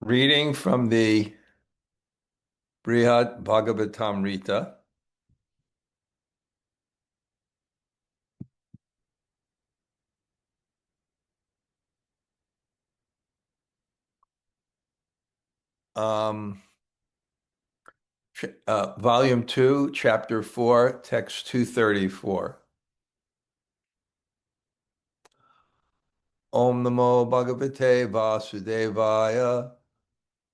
Reading from the Bṛhad-bhāgavatāmṛta. Volume 2, Chapter 4, Text 234. Om Namo Bhagavate Vasudevaya.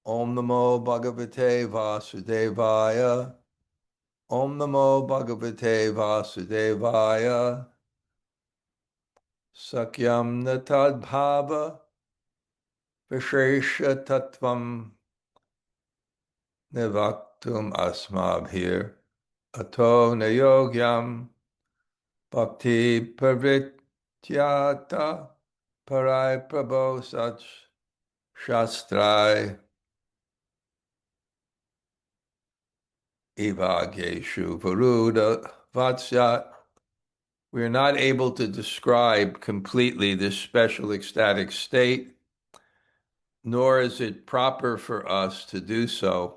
Om Namo Bhagavate Vasudevaya. Om Namo Bhagavate Vasudevaya. Śakyaṁ tad-bhāva-viśeṣa-tattvaṁ nirvaktum asmābhir atho yogyam bhakti-pravṛtty-artha-paraiḥ prabhoḥ chāstrair ivājñeṣu viruddha-vat syāt. We are not able to describe completely this special ecstatic state, nor is it proper for us to do so.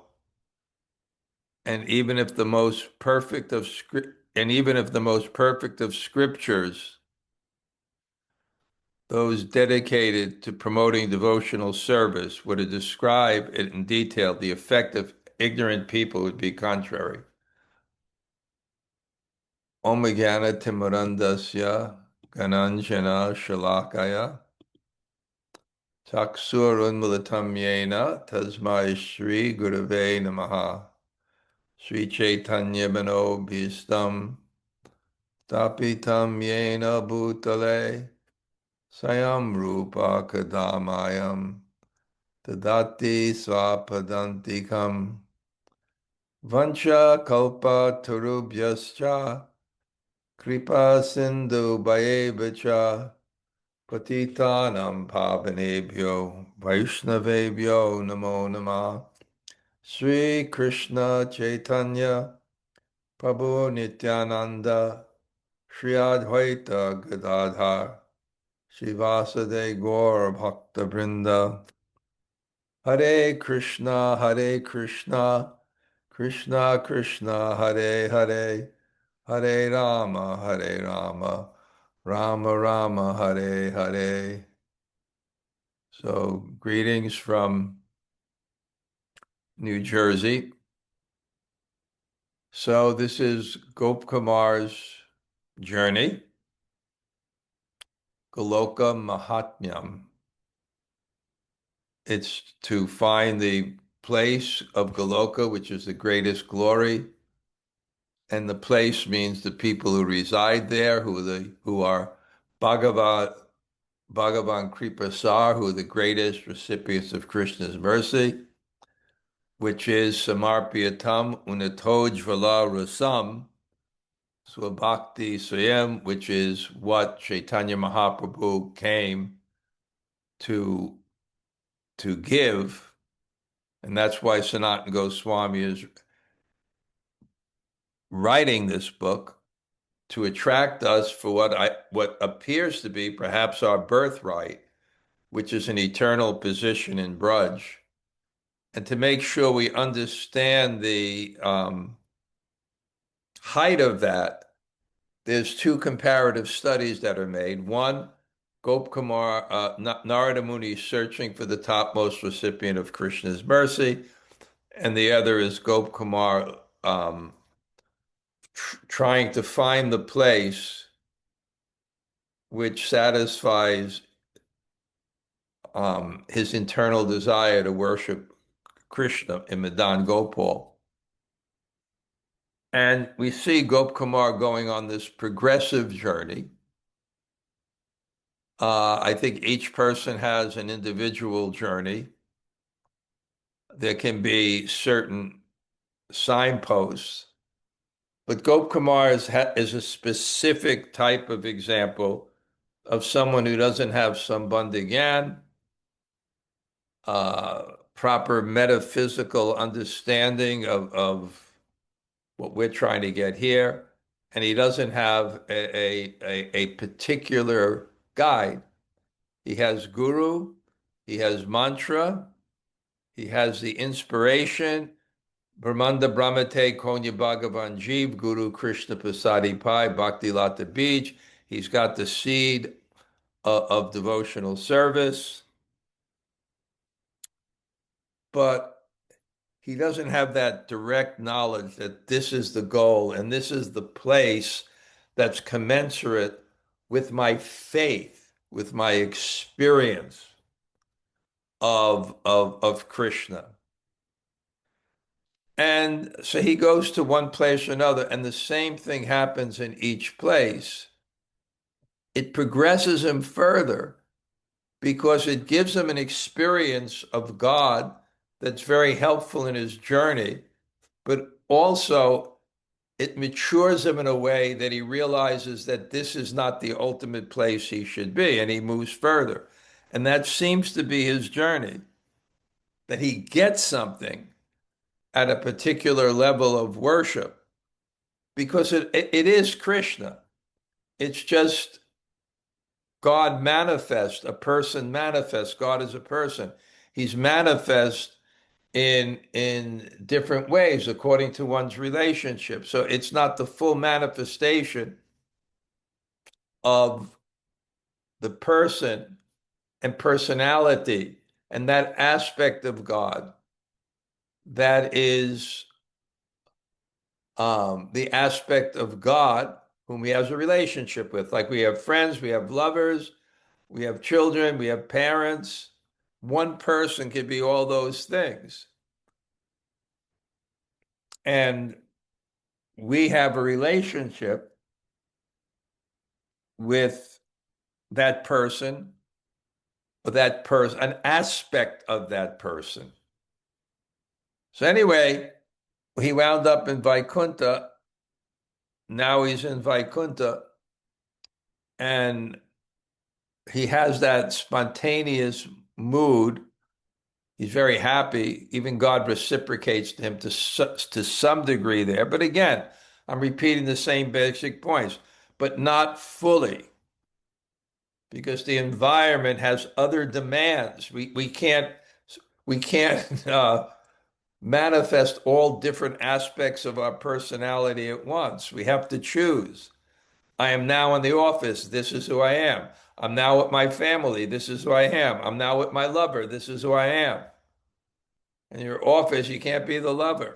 And even if the most perfect of scriptures, those dedicated to promoting devotional service, were to describe it in detail, the effect of ignorant people would be contrary. Om Jnana-timirandasya Gananjana Shalakaya Chaksurunmilitam Yena Tasmai Shri Gurave Namaha. Sri Chaitanya Manobhistam Tapitam Yena Bhutale Sayam Rupa Kadamayam Tadati Swapadantikam Vancha Kalpa Tarubhyascha Kripa Sindhu Bhayevacha Patitanam Pavanebhyo Vaishnavebhyo Namo Namah. Sri Krishna Chaitanya Prabhu Nityananda Shri Advaita Gadadhar Shivasade Gaur Bhakta Vrinda. Hare Krishna, Krishna Krishna, Hare Hare, Hare Rama, Rama Rama, Hare Hare. So, greetings from New Jersey. So, this is Gopkumar's journey, Goloka Mahatmyam. It's to find the place of Goloka, which is the greatest glory. And the place means the people who reside there, who are Bhagavan Kripasar, who are the greatest recipients of Krishna's mercy, which is Samarpyatam Unatojvala Rasam Swabhakti Swayam, which is what Chaitanya Mahaprabhu came to give. And that's why Sanatana Goswami is writing this book, to attract us for what appears to be perhaps our birthright, which is an eternal position in Braj, and to make sure we understand the height of that. There's two comparative studies that are made. One, Gopkumar, Narada Muni searching for the topmost recipient of Krishna's mercy, and the other is Gopkumar trying to find the place which satisfies his internal desire to worship Krishna in Madan Gopal. And we see Gopkumar going on this progressive journey. I think each person has an individual journey. There can be certain signposts, but Gopkumar is a specific type of example of someone who doesn't have Sambandha Gyan, proper metaphysical understanding of what we're trying to get here, and he doesn't have a particular guide. He has guru, he has mantra, He has the inspiration, Brahmanda Brahmate Konya Bhagavan Jeev, Guru Krishna Pasadi Pai, Bhakti Lata Beach. He's got the seed of devotional service, but he doesn't have that direct knowledge that this is the goal and this is the place that's commensurate with my faith, with my experience of Krishna. And so he goes to one place or another, and the same thing happens in each place. It progresses him further because it gives him an experience of God that's very helpful in his journey, but also it matures him in a way that he realizes that this is not the ultimate place he should be, and he moves further. And that seems to be his journey, that he gets something at a particular level of worship, because it is Krishna. It's just God manifest, a person manifest. God is a person. He's manifest in different ways according to one's relationship. So it's not the full manifestation of the person and personality and that aspect of God that is the aspect of God whom he has a relationship with. Like we have friends, we have lovers, we have children, we have parents. One person can be all those things. And we have a relationship with that person, or that person, an aspect of that person. So anyway, he wound up in Vaikuntha. Now he's in Vaikuntha, and he has that spontaneous mood. He's very happy. Even God reciprocates to him to some degree there. But again, I'm repeating the same basic points, but not fully, because the environment has other demands. We can't manifest all different aspects of our personality at once. We have to choose. I am now in the office. This is who I am. I'm now with my family. This is who I am. I'm now with my lover. This is who I am. In your office, you can't be the lover.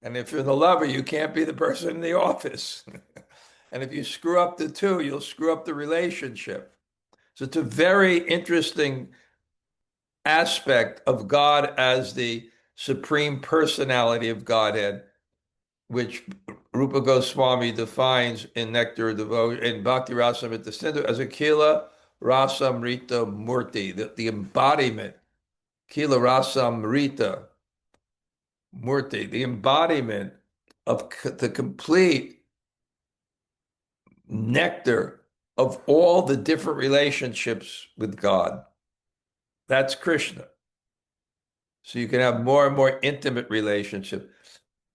And if you're the lover, you can't be the person in the office. And if you screw up the two, you'll screw up the relationship. So it's a very interesting aspect of God as the supreme personality of Godhead, which Rupa Goswami defines in Nectar of Devotion, in Bhakti-Rasamrita as a Kila Rasamrita Murti, the embodiment, Kila Rasamrita Murti, the embodiment of the complete nectar of all the different relationships with God. That's Krishna. So you can have more and more intimate relationship.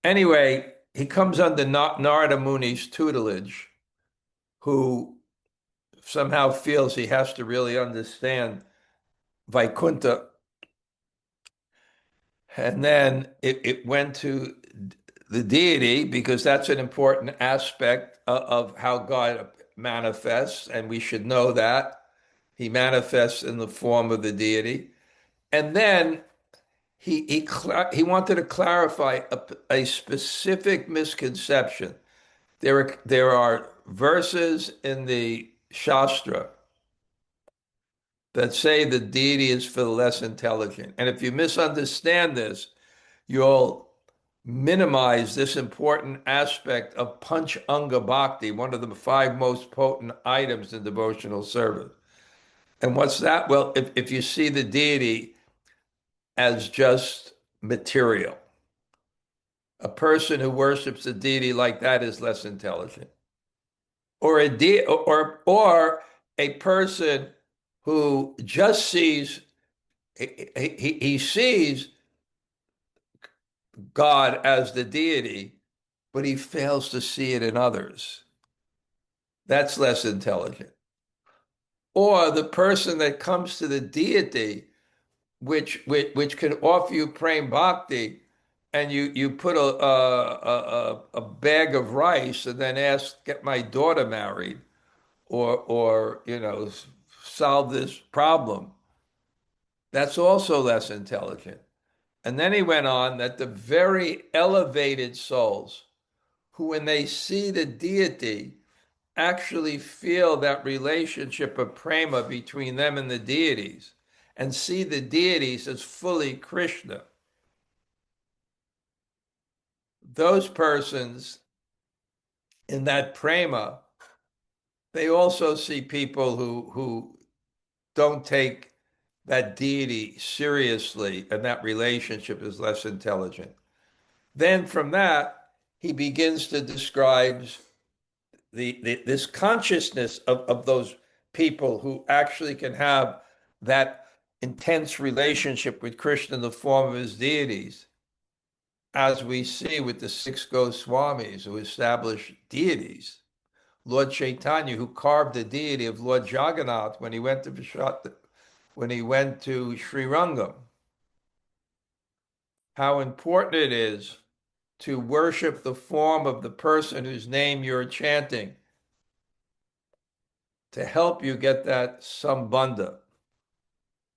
Anyway, he comes under Narada Muni's tutelage, who somehow feels he has to really understand Vaikuntha. And then it went to the deity, because that's an important aspect of how God manifests, and we should know that. He manifests in the form of the deity. And then he wanted to clarify a specific misconception. There are verses in the Shastra that say the deity is for the less intelligent. And if you misunderstand this, you'll minimize this important aspect of Panch Anga Bhakti, one of the 5 most potent items in devotional service. And what's that? Well, if you see the deity as just material, a person who worships a deity like that is less intelligent. Or a person who just sees, he sees God as the deity, but he fails to see it in others. That's less intelligent. Or the person that comes to the deity which can offer you prem bhakti, and you put a bag of rice and then ask, get my daughter married, or solve this problem. That's also less intelligent. And then he went on that the very elevated souls, who when they see the deity actually feel that relationship of prema between them and the deities, and see the deities as fully Krishna, those persons in that prema, they also see people who don't take that deity seriously, and that relationship is less intelligent. Then from that, he begins to describe this consciousness of those people who actually can have that intense relationship with Krishna in the form of his deities, as we see with the six Goswamis who established deities. Lord Chaitanya, who carved the deity of Lord Jagannath when he went to Sri Rangam. How important it is to worship the form of the person whose name you're chanting, to help you get that sambandha,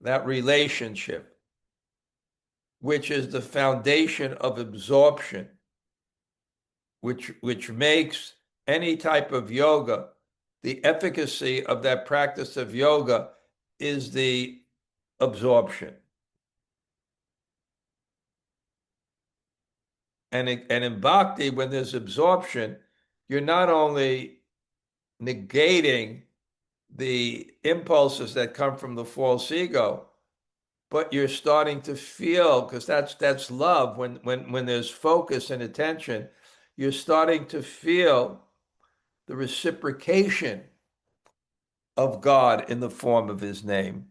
that relationship, which is the foundation of absorption, which makes any type of yoga, the efficacy of that practice of yoga is the absorption. And in bhakti, when there's absorption, you're not only negating the impulses that come from the false ego, but you're starting to feel, because that's love. When there's focus and attention, you're starting to feel the reciprocation of God in the form of his name.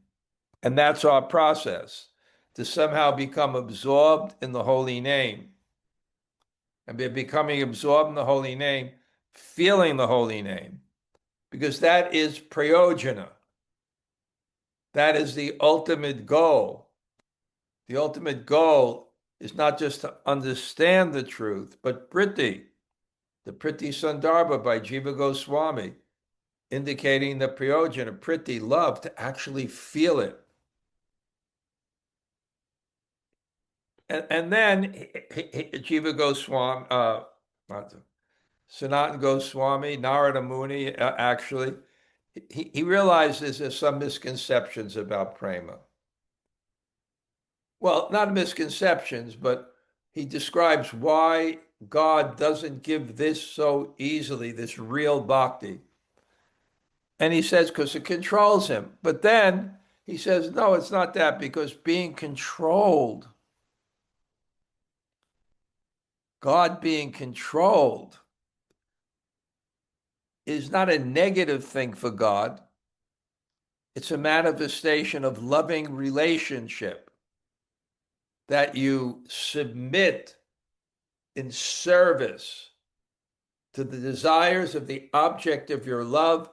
And that's our process, to somehow become absorbed in the holy name. And by becoming absorbed in the holy name, feeling the holy name, because that is prayojana. That is the ultimate goal. The ultimate goal is not just to understand the truth, but Priti, the Priti Sandarbha by Jiva Goswami, indicating the prayojana, Priti, love, to actually feel it. And then Jiva Goswami, Sanatana Goswami, Narada Muni, actually, he realizes there's some misconceptions about prema. Well, not misconceptions, but he describes why God doesn't give this so easily, this real bhakti. And he says, because it controls him. But then he says, no, it's not that, because being controlled, God being controlled, is not a negative thing for God. It's a manifestation of loving relationship that you submit in service to the desires of the object of your love,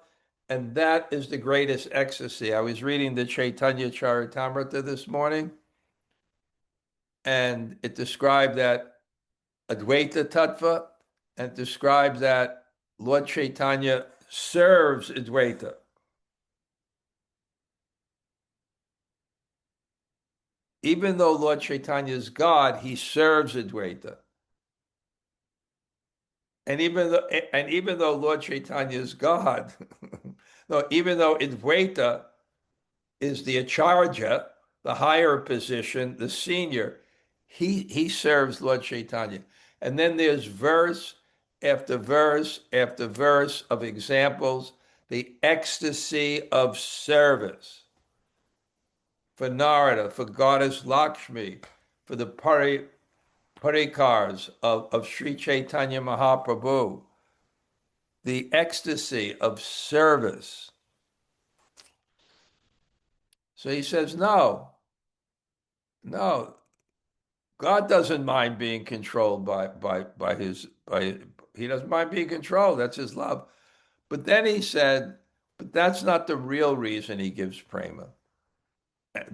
and that is the greatest ecstasy. I was reading the Chaitanya Charitamrita this morning, and it described that Advaita Tattva, and it describes that Lord Chaitanya serves Advaita. Even though Lord Chaitanya is God, he serves Advaita. And even though Lord Chaitanya is God, no, even though Advaita is the acharya, the higher position, the senior, he serves Lord Chaitanya. And then there's verse after verse after verse of examples, the ecstasy of service for Narada, for Goddess Lakshmi, for the parikars of Sri Chaitanya Mahaprabhu, the ecstasy of service. So he says, no, God doesn't mind being controlled he doesn't mind being controlled. That's his love. But then he said, but that's not the real reason he gives prema.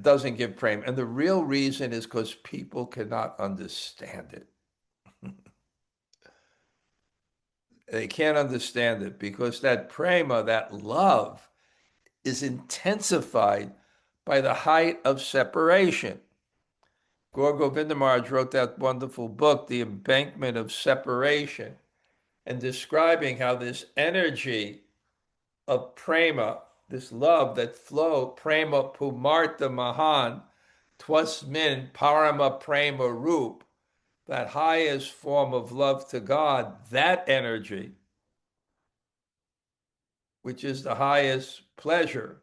doesn't give prema. And the real reason is because people cannot understand it. They can't understand it because that prema, that love, is intensified by the height of separation. Gaur Govinda Maharaj wrote that wonderful book, The Embankment of Separation, and describing how this energy of prema, this love that flow, prema pumarta mahan, twasmin parama prema roop, that highest form of love to God, that energy, which is the highest pleasure,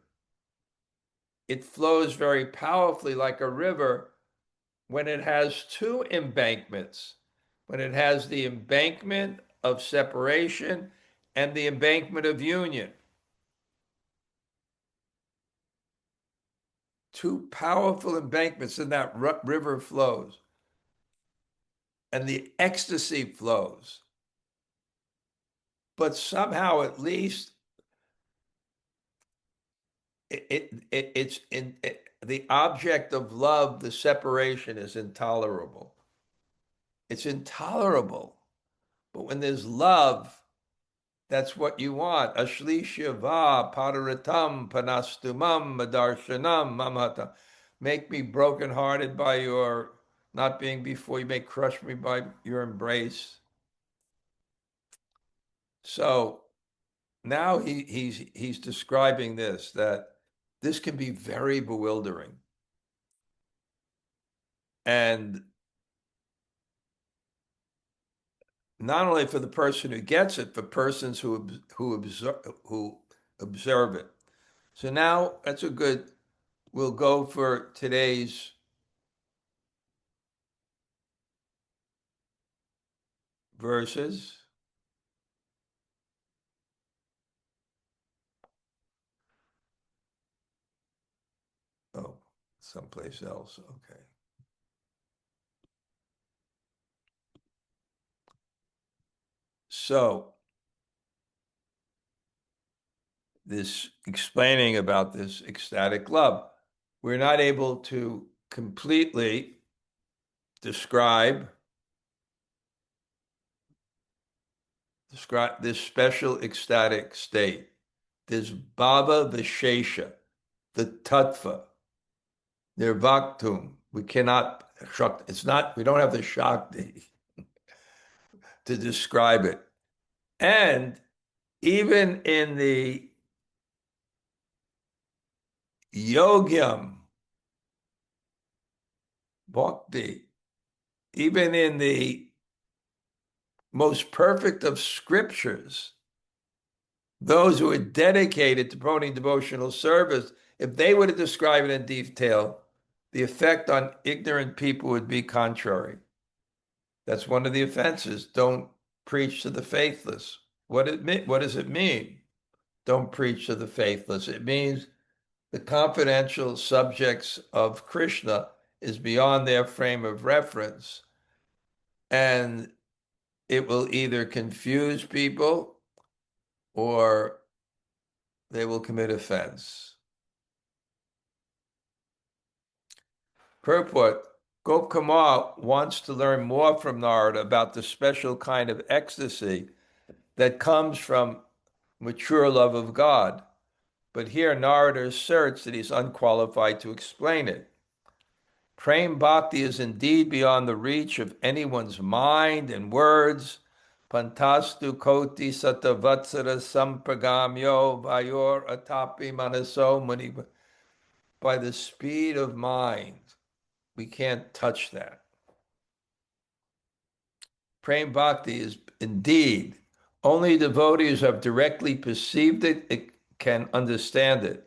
it flows very powerfully like a river when it has two embankments, when it has the embankment of separation and the embankment of union. Two powerful embankments, and that river flows, and the ecstasy flows. But somehow, at least, the object of love, the separation, is intolerable. It's intolerable. But when there's love, that's what you want. Ashlishya va padaratam panastumam madarshanam mamata. Make me brokenhearted by your not being before you. May crush me by your embrace. So now he's describing this, that this can be very bewildering. And not only for the person who gets it, for persons who observe it. So now that's a good. We'll go for today's verses. Oh, someplace else. Okay. So this explaining about this ecstatic love, we're not able to completely describe this special ecstatic state, this bhāva-viśeṣa, the tattva, nirvaktum. We cannot, it's not, we don't have the shakti to describe it. And even in the yogyam, bhakti, even in the most perfect of scriptures, those who are dedicated to promoting devotional service, if they were to describe it in detail, the effect on ignorant people would be contrary. That's one of the offenses. Don't preach to the faithless. What does it mean? Don't preach to the faithless. It means the confidential subjects of Krishna is beyond their frame of reference, and it will either confuse people or they will commit offense. Purport: Gopkumar wants to learn more from Narada about the special kind of ecstasy that comes from mature love of God. But here Narada asserts that he's unqualified to explain it. Prem Bhakti is indeed beyond the reach of anyone's mind and words. Pantastu koti satavatsara sampragamyo vayor atapi manaso muni. By the speed of mind, we can't touch that. Prem Bhakti is indeed, only devotees who have directly perceived it can understand it.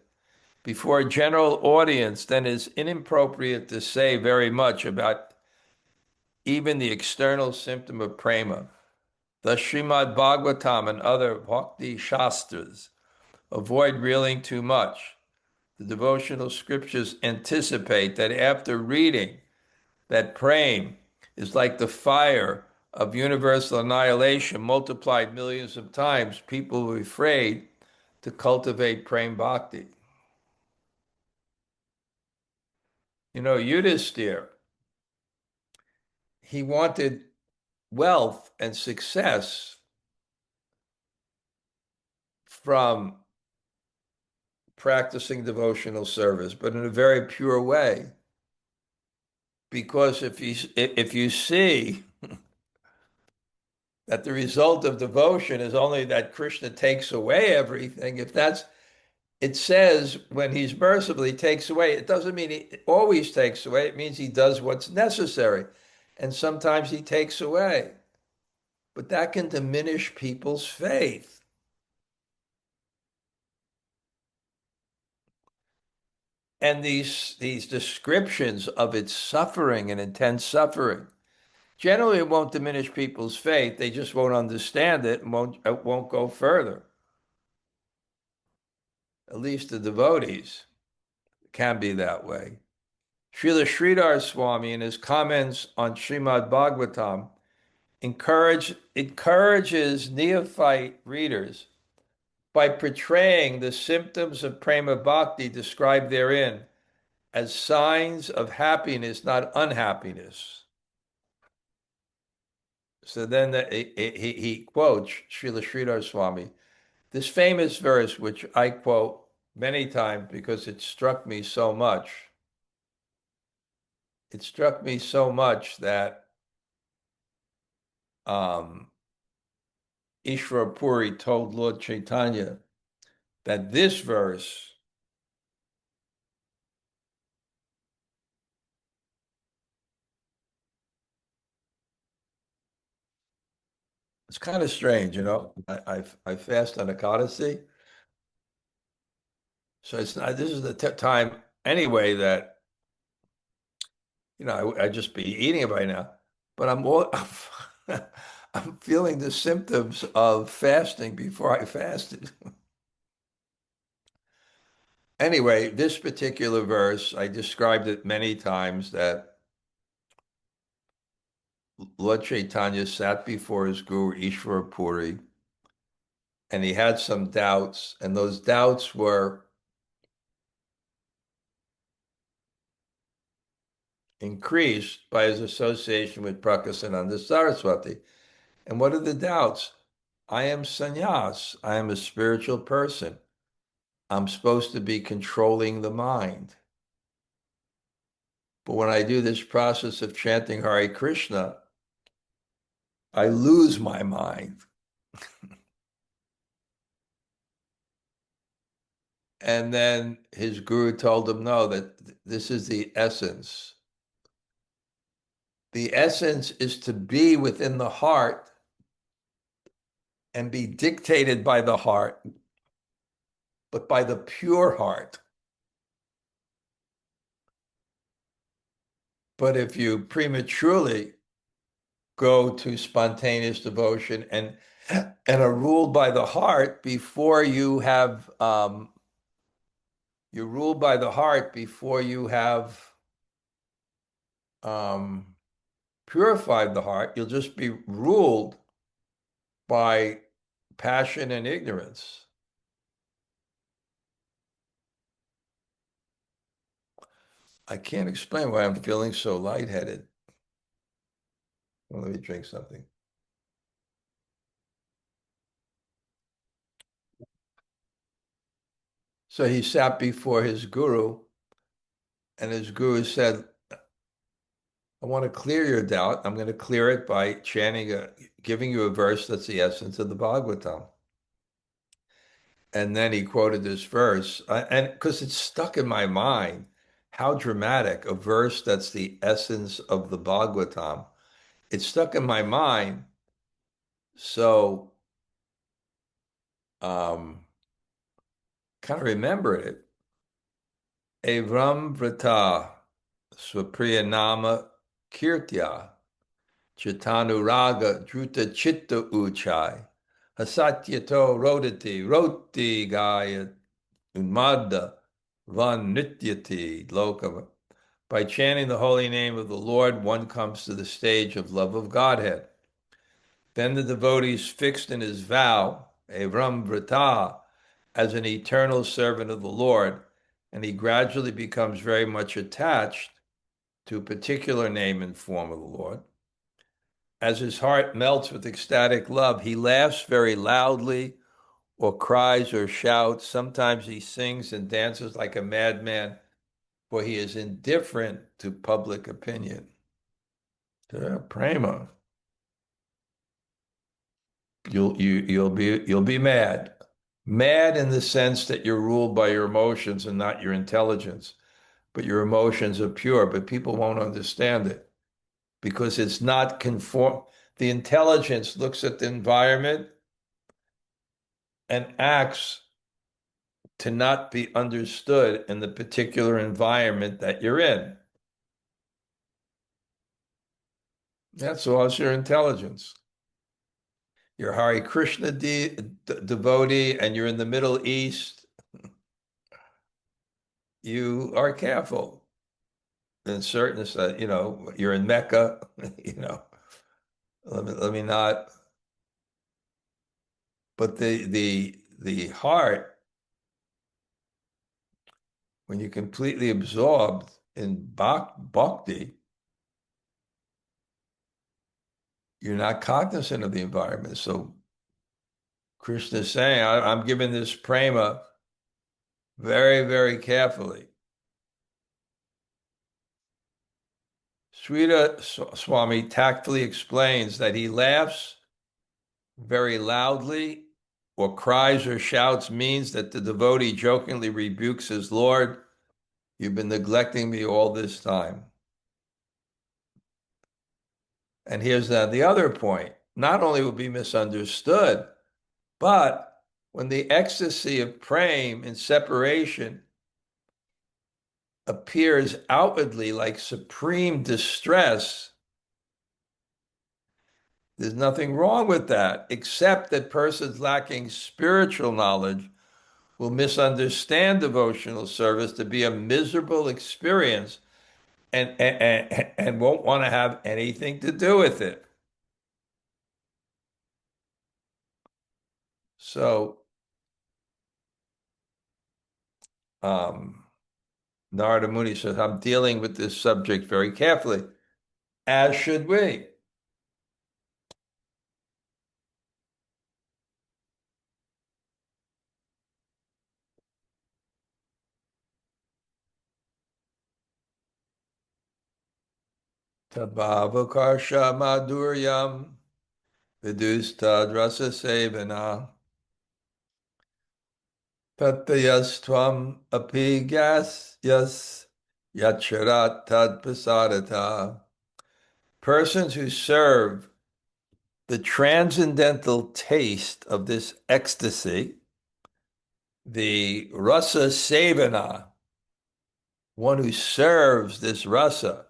Before a general audience, then it is inappropriate to say very much about even the external symptom of prema. The Bṛhad-bhāgavatāmṛta and other bhakti shastras avoid reeling too much. The devotional scriptures anticipate that after reading that prema is like the fire of universal annihilation multiplied millions of times, people will be afraid to cultivate prema bhakti. Yudhisthira, he wanted wealth and success from practicing devotional service, but in a very pure way. Because if you see that the result of devotion is only that Krishna takes away everything, it says when he's merciful, he takes away. It doesn't mean he always takes away. It means he does what's necessary. And sometimes he takes away. But that can diminish people's faith. And these descriptions of its suffering and intense suffering, generally it won't diminish people's faith. They just won't understand it and won't go further. At least the devotees can be that way. Srila Dhanurdhara Swami, in his comments on Bṛhad-bhāgavatāmṛta, encourages neophyte readers by portraying the symptoms of prema bhakti described therein as signs of happiness, not unhappiness. So then he quotes Srila Dhanurdhara Swami, this famous verse, which I quote many times because it struck me so much. It struck me so much that Ishvara Puri told Lord Chaitanya that this verse it's kind of strange, I fast on Ekadasi, so it's not. This is the time anyway that I just be eating it by now, but I'm feeling the symptoms of fasting before I fasted. Anyway, this particular verse, I described it many times that Lord Chaitanya sat before his guru Ishvara Puri, and he had some doubts, and those doubts were increased by his association with Prakāsananda Saraswati. And what are the doubts? I am sannyas. I am a spiritual person. I'm supposed to be controlling the mind. But when I do this process of chanting Hare Krishna, I lose my mind. And then his guru told him, no, that this is the essence. The essence is to be within the heart and be dictated by the heart, but by the pure heart. But if you prematurely go to spontaneous devotion and are ruled by the heart before you have you're ruled by the heart before you have purified the heart, you'll just be ruled by passion and ignorance. I can't explain why I'm feeling so lightheaded. Well, let me drink something. So he sat before his guru, and his guru said, I want to clear your doubt. I'm going to clear it by giving you a verse that's the essence of the Bhagavatam. And then he quoted this verse, and because it's stuck in my mind, how dramatic, a verse that's the essence of the Bhagavatam. It's stuck in my mind. So, kind of remember it. Evam vrata swapriya nama kirtya chitanuraga druta chitta uchai hasatyato roti gaya unmadda van nityati lokava. By chanting the holy name of the Lord, one comes to the stage of love of Godhead. Then the devotee is fixed in his vow, Evam vrata, as an eternal servant of the Lord, and he gradually becomes very much attached to a particular name and form of the Lord. As his heart melts with ecstatic love, he laughs very loudly or cries or shouts. Sometimes he sings and dances like a madman, for he is indifferent to public opinion. Prema. You'll be mad. Mad in the sense that you're ruled by your emotions and not your intelligence. But your emotions are pure, but people won't understand it because it's not conform. The intelligence looks at the environment and acts to not be understood in the particular environment that you're in. That's all. It's your intelligence. You're a Hare Krishna devotee and you're in the Middle East, you are careful. In certain, you're in Mecca, let me not. But the heart, when you're completely absorbed in bhakti, you're not cognizant of the environment. So Krishna is saying, I'm giving this prema very, very carefully. Srila Swami tactfully explains that he laughs very loudly or cries or shouts means that the devotee jokingly rebukes his Lord, you've been neglecting me all this time. And here's the other point. Not only will be misunderstood, but when the ecstasy of praying in separation appears outwardly like supreme distress, there's nothing wrong with that, except that persons lacking spiritual knowledge will misunderstand devotional service to be a miserable experience and won't want to have anything to do with it. So, Narada Muni says, I'm dealing with this subject very carefully, as should we. Tad-bhāva-karsha madhuryam vidustad-rasa sevana tattayastvam api yas yacharat tad-prasadata. Persons who serve the transcendental taste of this ecstasy, the rasa sevana, one who serves this rasa,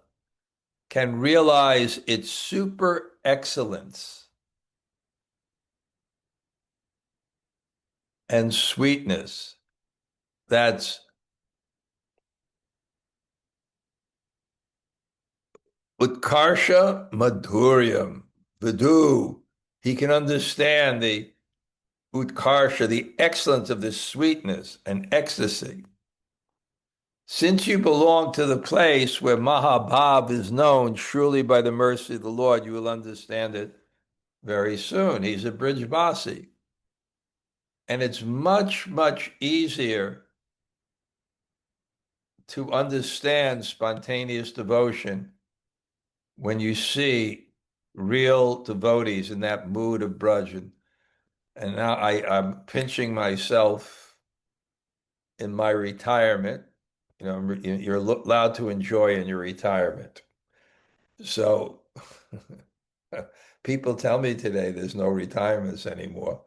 can realize its super excellence and sweetness. That's utkarsha madhuryam, vidu. He can understand the utkarsha, the excellence of this sweetness and ecstasy. Since you belong to the place where Mahabhav is known, surely by the mercy of the Lord, you will understand it very soon. He's a Bṛhad-bhāgavatāmṛta. And it's much, much easier to understand spontaneous devotion when you see real devotees in that mood of Bṛhad. And now I'm pinching myself in my retirement. You're allowed to enjoy in your retirement. So people tell me today there's no retirements anymore.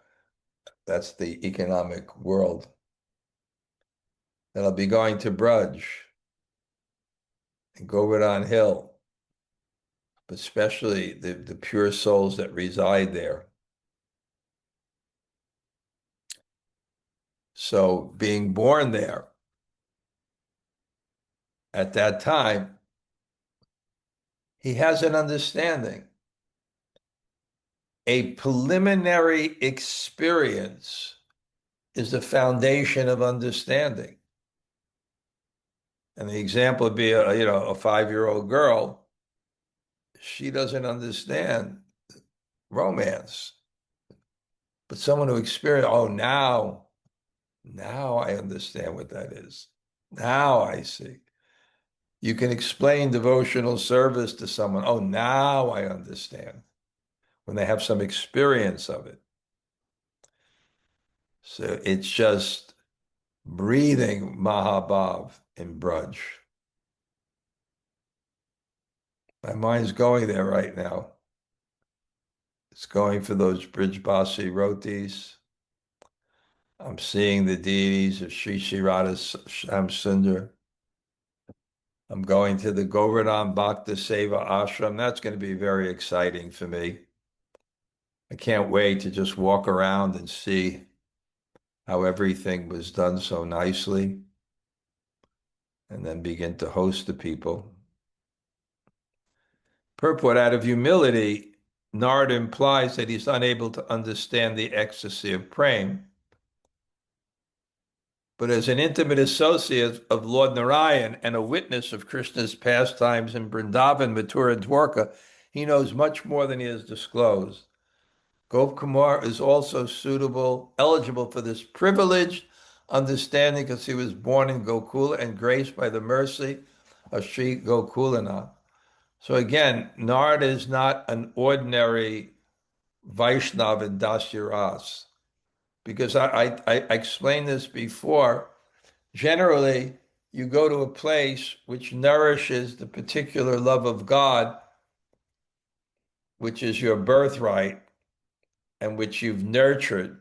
That's the economic world. And I'll be going to Bṛhad and Govardhan Hill, but especially the pure souls that reside there. So being born there at that time, he has an understanding. A preliminary experience is the foundation of understanding. And the example would be a 5-year-old girl. She doesn't understand romance. But someone who experienced, oh, now I understand what that is. Now I see. You can explain devotional service to someone. Oh, now I understand. When they have some experience of it. So it's just breathing Mahabhav in Braj. My mind's going there right now. It's going for those Brijbasi rotis. I'm seeing the deities of Sri Radha Shyam Sundar. I'm going to the Govardhan Bhakta Seva Ashram. That's going to be very exciting for me. I can't wait to just walk around and see how everything was done so nicely, and then begin to host the people. Purport: out of humility, Narada implies that he's unable to understand the ecstasy of praying. But as an intimate associate of Lord Narayan and a witness of Krishna's pastimes in Vrindavan, Mathura, and Dwarka, he knows much more than he has disclosed. Gopkumar is also eligible for this privileged understanding because he was born in Gokula and graced by the mercy of Sri Gokulanath. So again, Narada is not an ordinary Vaishnava in Dasya Ras. Because I explained this before. Generally, you go to a place which nourishes the particular love of God, which is your birthright and which you've nurtured,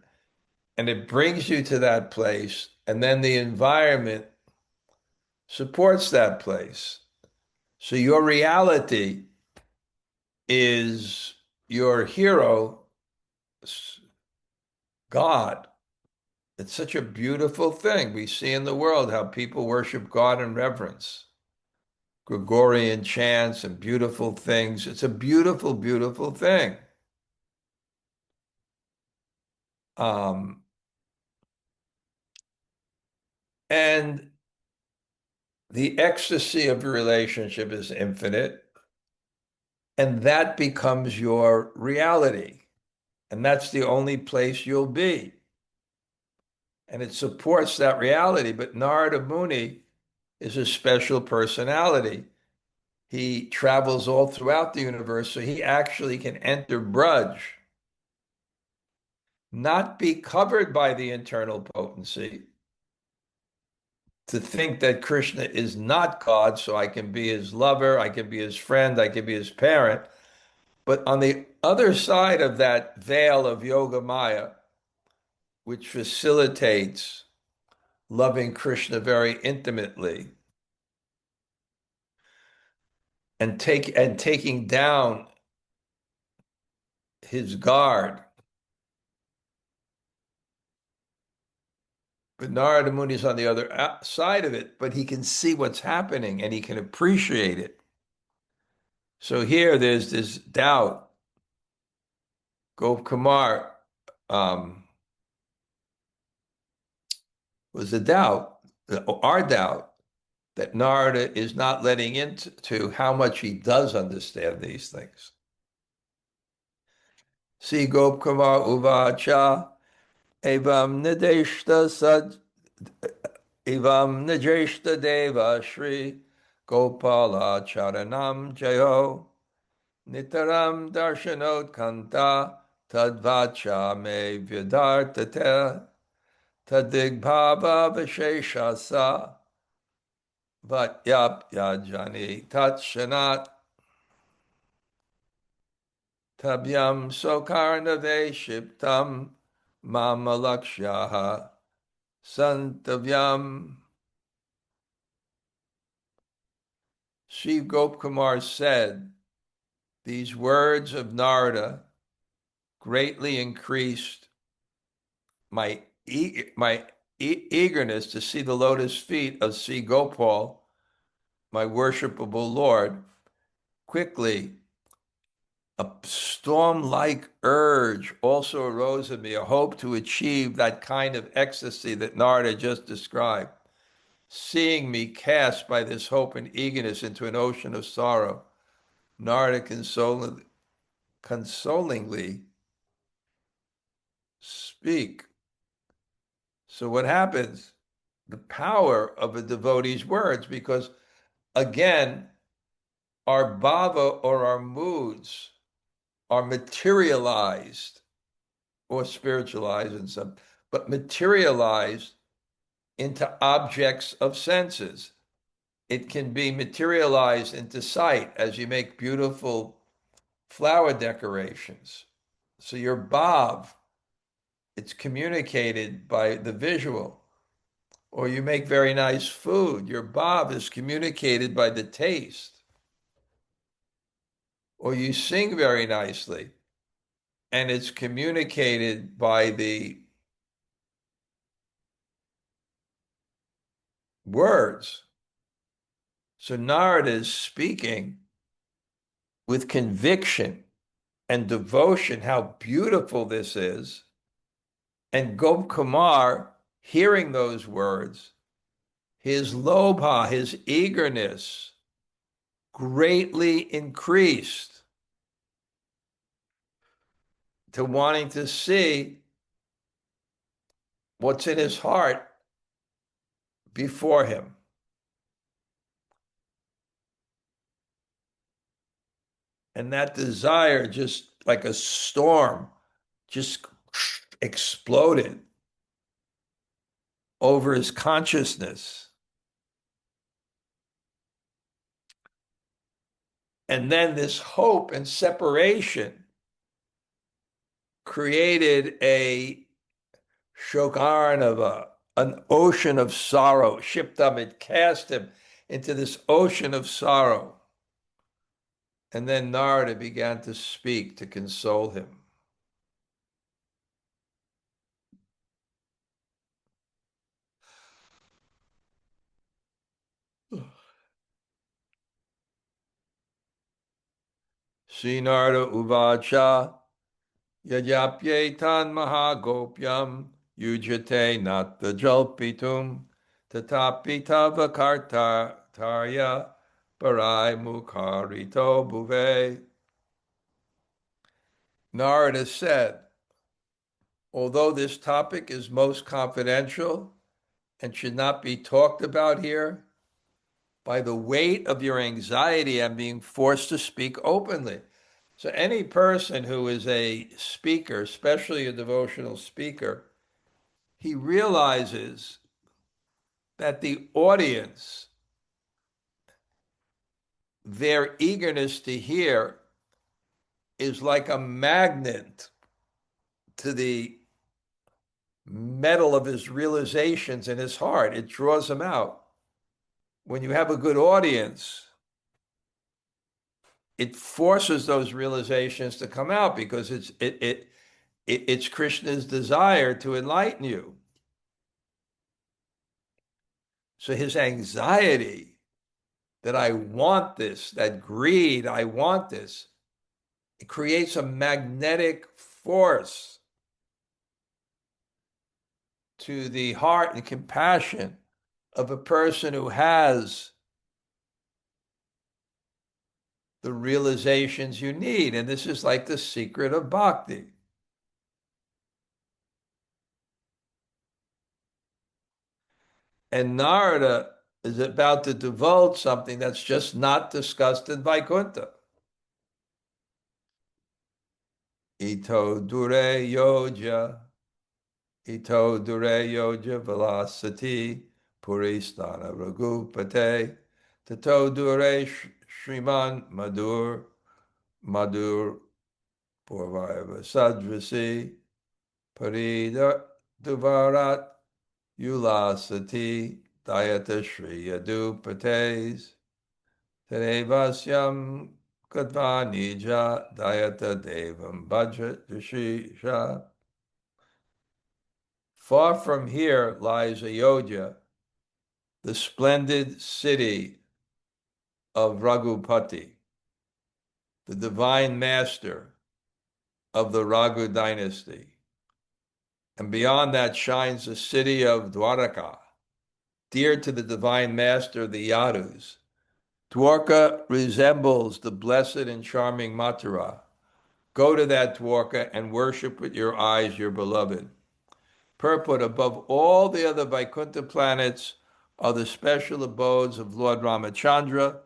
and it brings you to that place, and then the environment supports that place. So your reality is your hero, God. It's such a beautiful thing. We see in the world how people worship God in reverence. Gregorian chants and beautiful things. It's a beautiful, beautiful thing. And the ecstasy of your relationship is infinite, and that becomes your reality. And that's the only place you'll be. And it supports that reality. But Narada Muni is a special personality. He travels all throughout the universe, so he actually can enter Braj, not be covered by the internal potency, to think that Krishna is not God, so I can be his lover, I can be his friend, I can be his parent. But on the other side of that veil of Yoga Maya, which facilitates loving Krishna very intimately and taking down his guard. But Narada Muni is on the other side of it, but he can see what's happening and he can appreciate it. So here there's this doubt. Gopkumar was a doubt, our doubt, that Narada is not letting into how much he does understand these things. See Gopkumar Uvacha, Evam Nideshta Deva Shri Gopala Charanam Jayo Nitaram Darshanot Kanta tad-vacha me vyadartate tad-bhāva-viśeṣa-tattvaṁ vat-yap-yajani tat-shanat tabyam sokarnave shiptam mamalakshaha santavyam. Sri Gopkumar said, these words of Narada greatly increased my eagerness to see the lotus feet of Sri Gopal, my worshipable Lord. Quickly, a storm-like urge also arose in me, a hope to achieve that kind of ecstasy that Narada just described. seeing me cast by this hope and eagerness into an ocean of sorrow, Narada consolingly speak. So what happens? The power of a devotee's words, because again, our bhava or our moods are materialized or spiritualized in some, but materialized into objects of senses. It can be materialized into sight as you make beautiful flower decorations. So your bhav, it's communicated by the visual. Or you make very nice food. Your bhav is communicated by the taste. Or you sing very nicely, and it's communicated by the words. So Narada is speaking with conviction and devotion how beautiful this is. And Gop Kumar, hearing those words, his lobha, his eagerness, greatly increased to wanting to see what's in his heart before him. And that desire, just like a storm, just exploded over his consciousness. And then this hope and separation created a shokarnava, an ocean of sorrow. Shiptam, it cast him into this ocean of sorrow. And then Narada began to speak to console him. Sri Narada uvacha yajapyetan mahagopyam yujate natta jalpitum tatapi tava kartarya parai mukharito bhuve. Narada said, although this topic is most confidential and should not be talked about here, by the weight of your anxiety, I'm being forced to speak openly. So any person who is a speaker, especially a devotional speaker, he realizes that the audience, their eagerness to hear is like a magnet to the metal of his realizations in his heart. It draws him out. When you have a good audience, it forces those realizations to come out because it's Krishna's desire to enlighten you. So his anxiety that I want this, that greed, I want this, it creates a magnetic force to the heart and compassion of a person who has the realizations you need. And this is like the secret of bhakti. And Narada is about to divulge something that's just not discussed in Vaikuntha. Ito dure yoja, ito dure yoja velasati, puristana raghupate, tato dure shriman madur purvaiva sadrasi, parida duvarat yulasati, dayata shri yadupates, Terevasyam Kadvanija Dayata Devam Bhajat. Far from here lies Ayodhya, the splendid city of Raghupati, the divine master of the Raghu dynasty. And beyond that shines the city of Dwaraka, dear to the divine master, the Yadus. Dwarka resembles the blessed and charming Mathura. Go to that Dwarka and worship with your eyes your beloved. Purport: above all the other Vaikuntha planets are the special abodes of Lord Ramachandra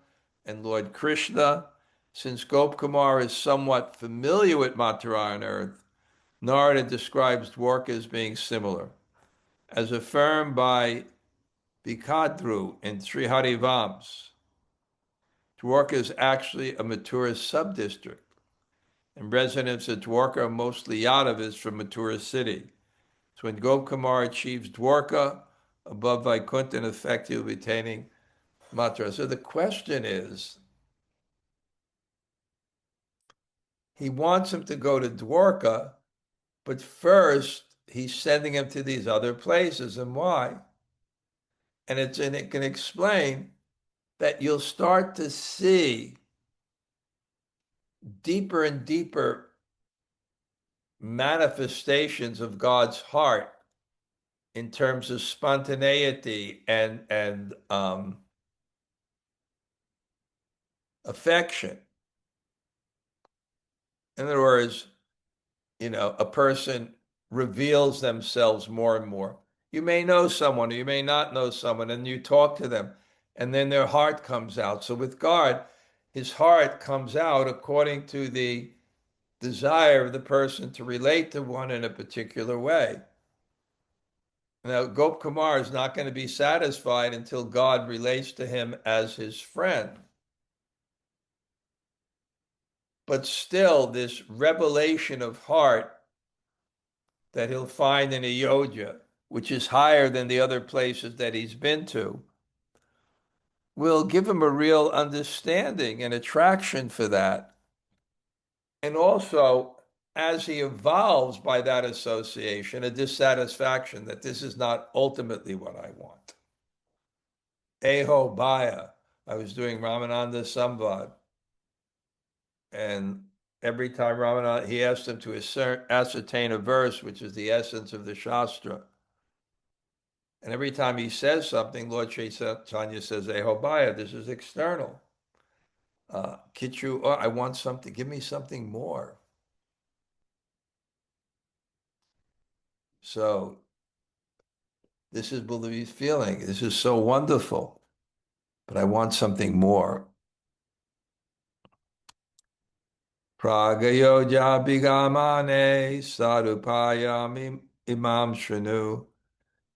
and Lord Krishna. Since Gopkumar is somewhat familiar with Mathura on earth, Narada describes Dwarka as being similar. As affirmed by Bhikadru in Sri Harivams, Dwarka is actually a Mathura sub-district, and residents of Dwarka are mostly Yadavas from Mathura city. So when Gopkumar achieves Dwarka above Vaikuntha, in effect, he'll be attaining Mathura. So the question is, he wants him to go to Dwarka, but first he's sending him to these other places. And why? And it can explain that you'll start to see deeper and deeper manifestations of God's heart in terms of spontaneity and affection. In other words, a person reveals themselves more and more. You may know someone, or you may not know someone, and you talk to them, and then their heart comes out. So with God, his heart comes out according to the desire of the person to relate to one in a particular way. Now, Gopkumar is not going to be satisfied until God relates to him as his friend. But still, this revelation of heart that he'll find in Ayodhya, which is higher than the other places that he's been to, will give him a real understanding and attraction for that. And also, as he evolves by that association, a dissatisfaction that this is not ultimately what I want. Eho Bhaya, I was doing Ramananda Samvad, and every time Ramananda, he asked him to ascertain a verse, which is the essence of the Shastra. And every time he says something, Lord Chaitanya says, Eho Bhaya, this is external. Kichu, I want something, give me something more. So this is Balavi's feeling. This is so wonderful, but I want something more. Pragayoja bigamane sarupayam imam shrinu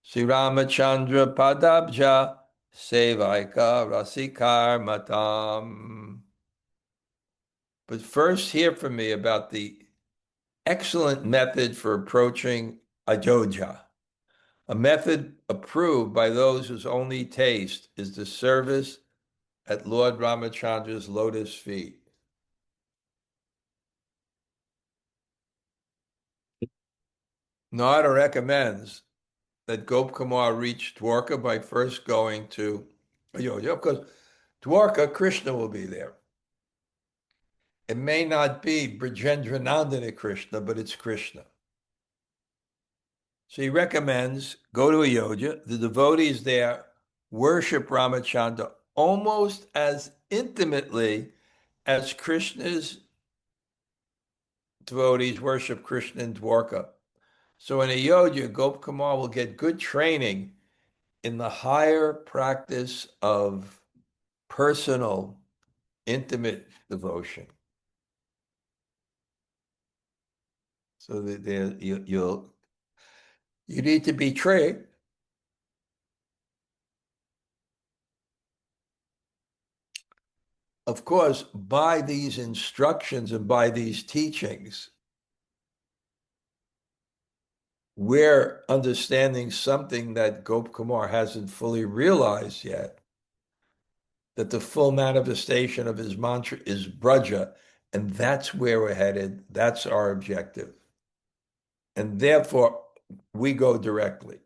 Sri Ramachandra padabja sevaika rasikar matam. But first hear from me about the excellent method for approaching Ayodhya, a method approved by those whose only taste is the service at Lord Ramachandra's lotus feet. Narada recommends that Gopkumar reach Dwarka by first going to Ayodhya, because Dwarka, Krishna will be there. It may not be Brajendranandana Krishna, but it's Krishna. So he recommends go to Ayodhya. The devotees there worship Ramachandra almost as intimately as Krishna's devotees worship Krishna in Dwarka. So in Ayodhya, Gopkumar will get good training in the higher practice of personal, intimate devotion. So that you need to be trained. Of course, by these instructions and by these teachings, we're understanding something that Gopkumar hasn't fully realized yet, that the full manifestation of his mantra is Braja, and that's where we're headed. That's our objective. And therefore, we go directly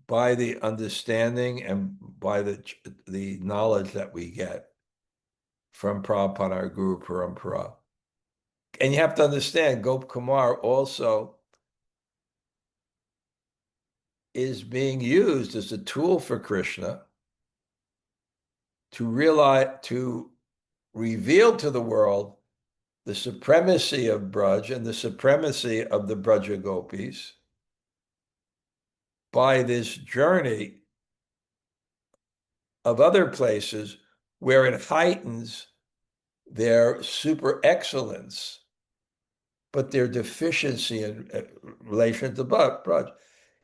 by the understanding and by the knowledge that we get from Prabhupada, our Guru Parampara. And you have to understand, Gopkumar also is being used as a tool for Krishna to reveal to the world the supremacy of Braj and the supremacy of the Braja Gopis by this journey of other places where it heightens their super excellence, but their deficiency in relation to Braj.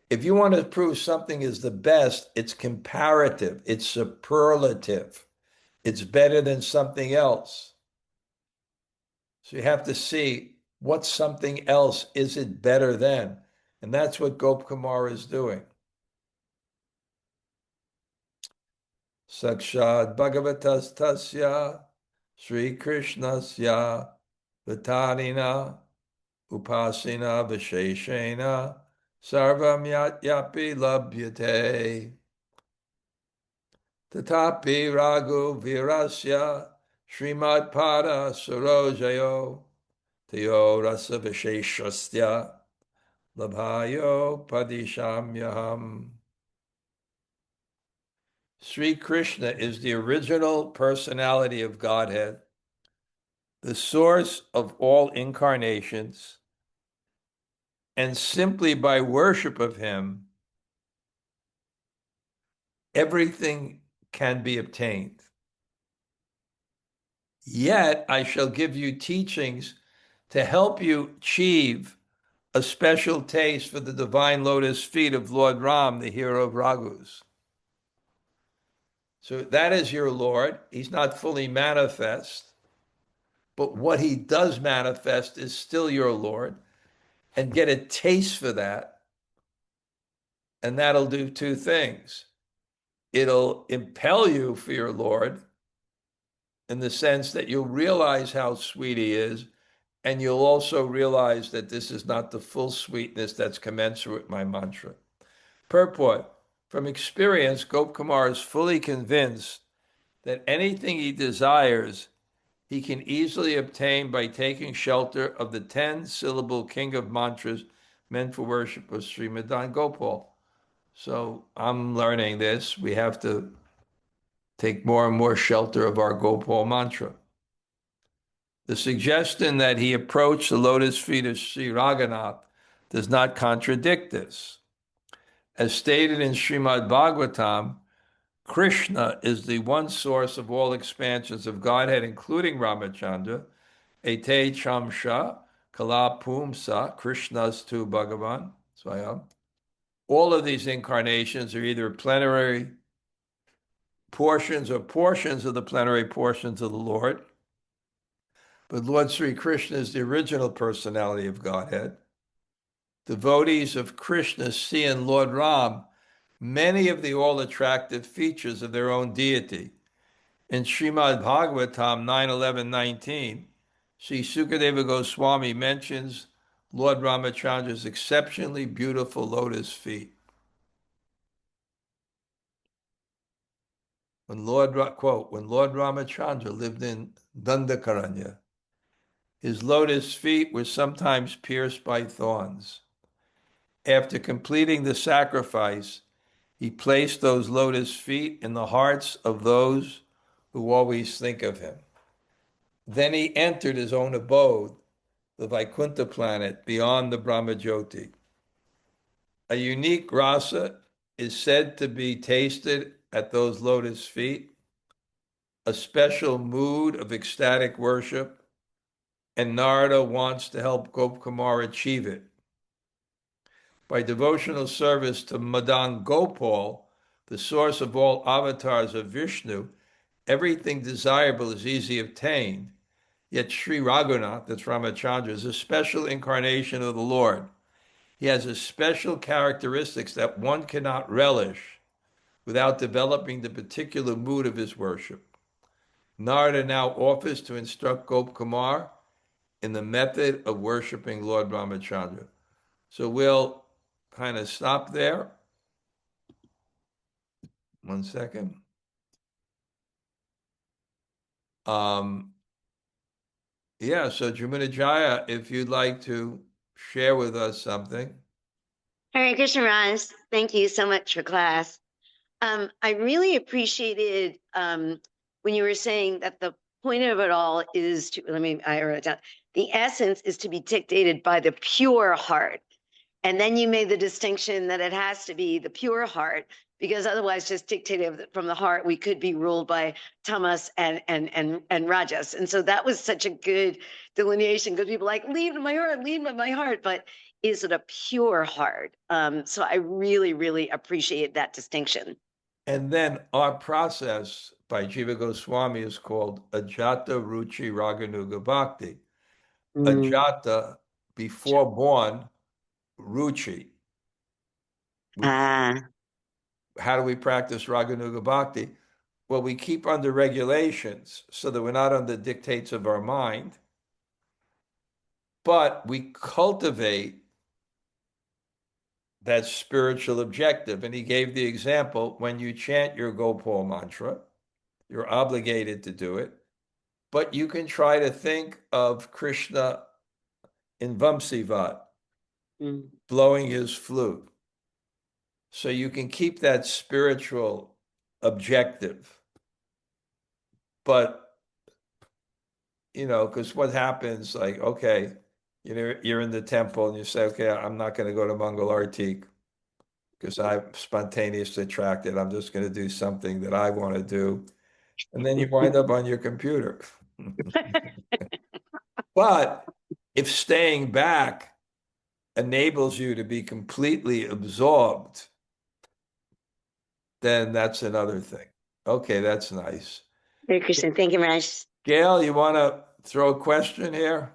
If you want to prove something is the best, it's comparative, it's superlative, it's better than something else. So you have to see what something else is it better than. And that's what Gop Kumar is doing. Sakshat Bhagavatas Tasya Sri Krishnasya Vitarina Upasina Visheshena Sarvam Yapi Labhyate Tatapi Raghu Virasya Srimad Pada Sarojayo Tayo Rasa Visheshastya Labhayo Padishamyaham. Sri Krishna is the original personality of Godhead, the source of all incarnations, and simply by worship of him, everything can be obtained. Yet I shall give you teachings to help you achieve a special taste for the divine lotus feet of Lord Ram, the hero of Raghus. So that is your Lord. He's not fully manifest, but what he does manifest is still your Lord. And get a taste for that. And that'll do two things. It'll impel you for your Lord in the sense that you'll realize how sweet he is, and you'll also realize that this is not the full sweetness that's commensurate with my mantra. Purport: from experience, Gop Kumar is fully convinced that anything he desires, he can easily obtain by taking shelter of the 10-syllable king of mantras meant for worship of Srimadan Gopal. So I'm learning this. We have to take more and more shelter of our Gopal mantra. The suggestion that he approached the lotus feet of Sri Raghunath does not contradict this. As stated in Srimad Bhagavatam, Krishna is the one source of all expansions of Godhead, including Ramachandra, Ete Chamsha, Kala Pumsa, Krishna's tu Bhagavan, Swayam. All of these incarnations are either plenary portions or portions of the plenary portions of the Lord. But Lord Sri Krishna is the original personality of Godhead. Devotees of Krishna see in Lord Ram many of the all-attractive features of their own deity. In Srimad Bhagavatam 9:11-19, Sri Sukadeva Goswami mentions Lord Ramachandra's exceptionally beautiful lotus feet. Quote, when Lord Ramachandra lived in Dandakaranya, his lotus feet were sometimes pierced by thorns. After completing the sacrifice, he placed those lotus feet in the hearts of those who always think of him. Then he entered his own abode, the Vaikuntha planet, beyond the Brahmajyoti. A unique rasa is said to be tasted at those lotus feet, a special mood of ecstatic worship, and Narada wants to help Gop Kumar achieve it. By devotional service to Madan Gopal, the source of all avatars of Vishnu, everything desirable is easily obtained. Yet Sri Raghunath, that's Ramachandra, is a special incarnation of the Lord. He has a special characteristics that one cannot relish without developing the particular mood of his worship. Narada now offers to instruct Gop Kumar in the method of worshiping Lord Ramachandra. So we'll kind of stop there. 1 second. So Jamunajaya, if you'd like to share with us something. Hare Krishna Raj, thank you so much for class. I really appreciated when you were saying that the point of it all is to, I wrote it down, the essence is to be dictated by the pure heart. And then you made the distinction that it has to be the pure heart, because otherwise, just dictated from the heart, we could be ruled by tamas and rajas. And so that was such a good delineation, because people are like, lead my heart, lead my heart. But is it a pure heart? So I really, really appreciate that distinction. And then our process by Jiva Goswami is called Ajata Ruchi Raganuga Bhakti. Mm. Ajata, before born, Ruchi. Ah, How do we practice Raganuga Bhakti? Well, we keep under regulations so that we're not under dictates of our mind, but we cultivate that spiritual objective. And he gave the example when you chant your Gopal mantra, you're obligated to do it, but you can try to think of Krishna in Vamsivat, mm. blowing his flute. So you can keep that spiritual objective. But, because what happens, like, okay, you're in the temple and you say, okay, I'm not going to go to Mangal Artik because I'm spontaneously attracted. I'm just going to do something that I want to do. And then you wind up on your computer. But if staying back enables you to be completely absorbed, then that's another thing. Okay, that's nice. Hare Krishna, thank you, Raj. Gail, you want to throw a question here?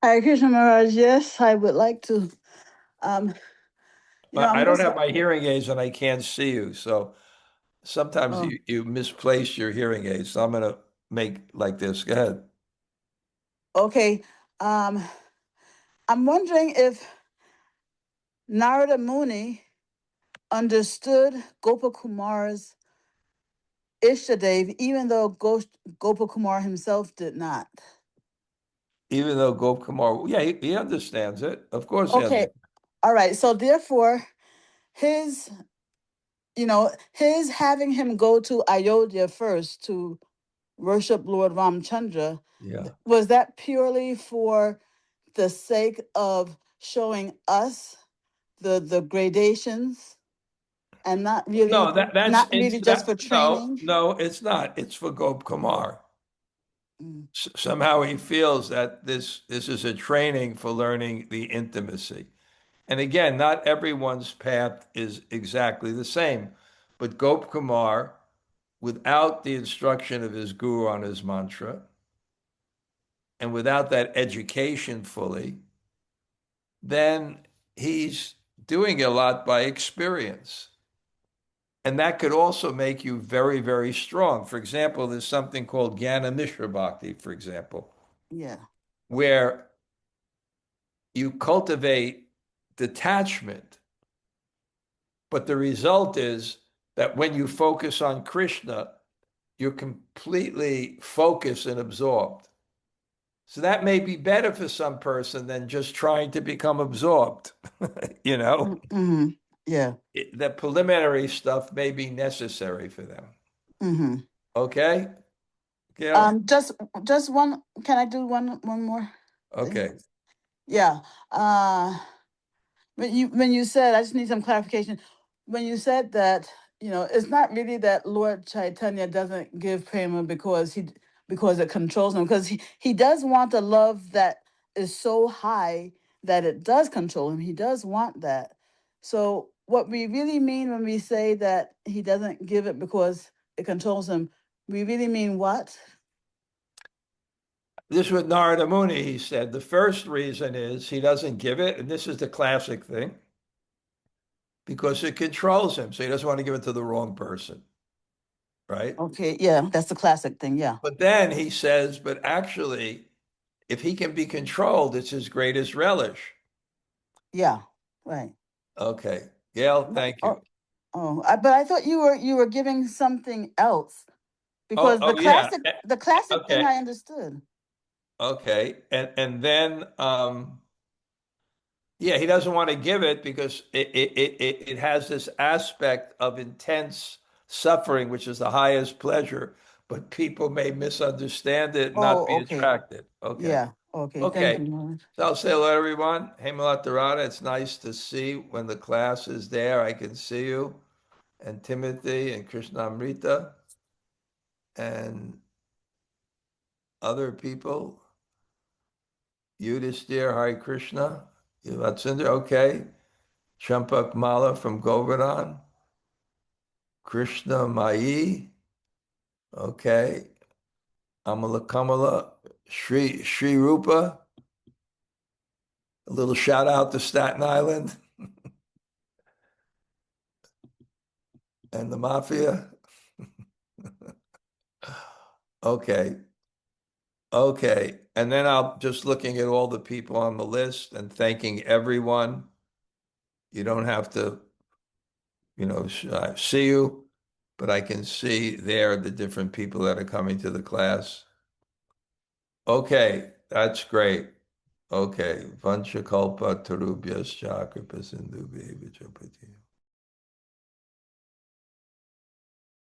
Hare Krishna Maharaj, yes, I would like to. Um, I I'm don't just have my hearing aids and I can't see you. So sometimes oh, you misplace your hearing aids. So I'm going to make like this. Go ahead. okay. Um, I'm wondering if Narada Muni understood Gopakumar's Ishtadev, even though Gopakumar himself did not. Even though Gop Kumar, yeah, he understands it. Of course he Okay, understands. all right. So therefore, his his having him go to Ayodhya first to worship Lord Ramchandra, Yeah. was that purely for the sake of showing us the gradations and not No, really that's not it's really just that for no, training? no, it's not. It's for Gop Kumar. Mm, Somehow he feels that this is a training for learning the intimacy. And again, not everyone's path is exactly the same. But Gop Kumar, without the instruction of his guru on his mantra, and without that education fully, then he's doing a lot by experience. And that could also make you very, very strong. For example, there's something called Jnana Mishra Bhakti, for example, yeah. where you cultivate detachment. But the result is that when you focus on Krishna, you're completely focused and absorbed. So that may be better for some person than just trying to become absorbed. you know, Mm-hmm. Yeah. the preliminary stuff may be necessary for them. Mm-hmm. Okay, Gail? Just one. Can I do one more thing? Okay. Yeah. When you said, I just need some clarification. When you said that, it's not really that Lord Chaitanya doesn't give prema because it controls him, because he does want a love that is so high that it does control him. He does want that. So what we really mean when we say that he doesn't give it because it controls him, we really mean what? This was Narada Muni, he said. The first reason is he doesn't give it, and this is the classic thing, because it controls him. So he doesn't want to give it to the wrong person, right? Okay, yeah, that's the classic thing. Yeah, But then he says, but actually, if he can be controlled, it's his greatest relish. yeah, right. Okay. Gail, thank you. Oh, but I thought you were giving something else, Oh, because the oh yeah. classic thing Okay. I understood. Okay. And then Yeah, he doesn't want to give it because it has this aspect of intense suffering, which is the highest pleasure, but people may misunderstand it and not be Oh, okay. attracted. Okay. Yeah. Okay. Thank Okay. you, Maharaj. So I'll say hello, everyone. Hey, Malatarada, it's nice to see when the class is there. I can see you, and Timothy and Krishna-amrita and other people. Yudhisthira, Hare Krishna. Yuvatsindra, okay. Champak Mala from Govardhan. Krishna Mai, okay. Amala Kamala, Sri Rupa. A little shout out to Staten Island and the Mafia. Okay. Okay. And then I'll just looking at all the people on the list and thanking everyone. You don't have to, see you, but I can see there the different people that are coming to the class. Okay, that's great. Okay. Vanchakalpa Tarubhyascha Kripa Sindhubhya Vichapati.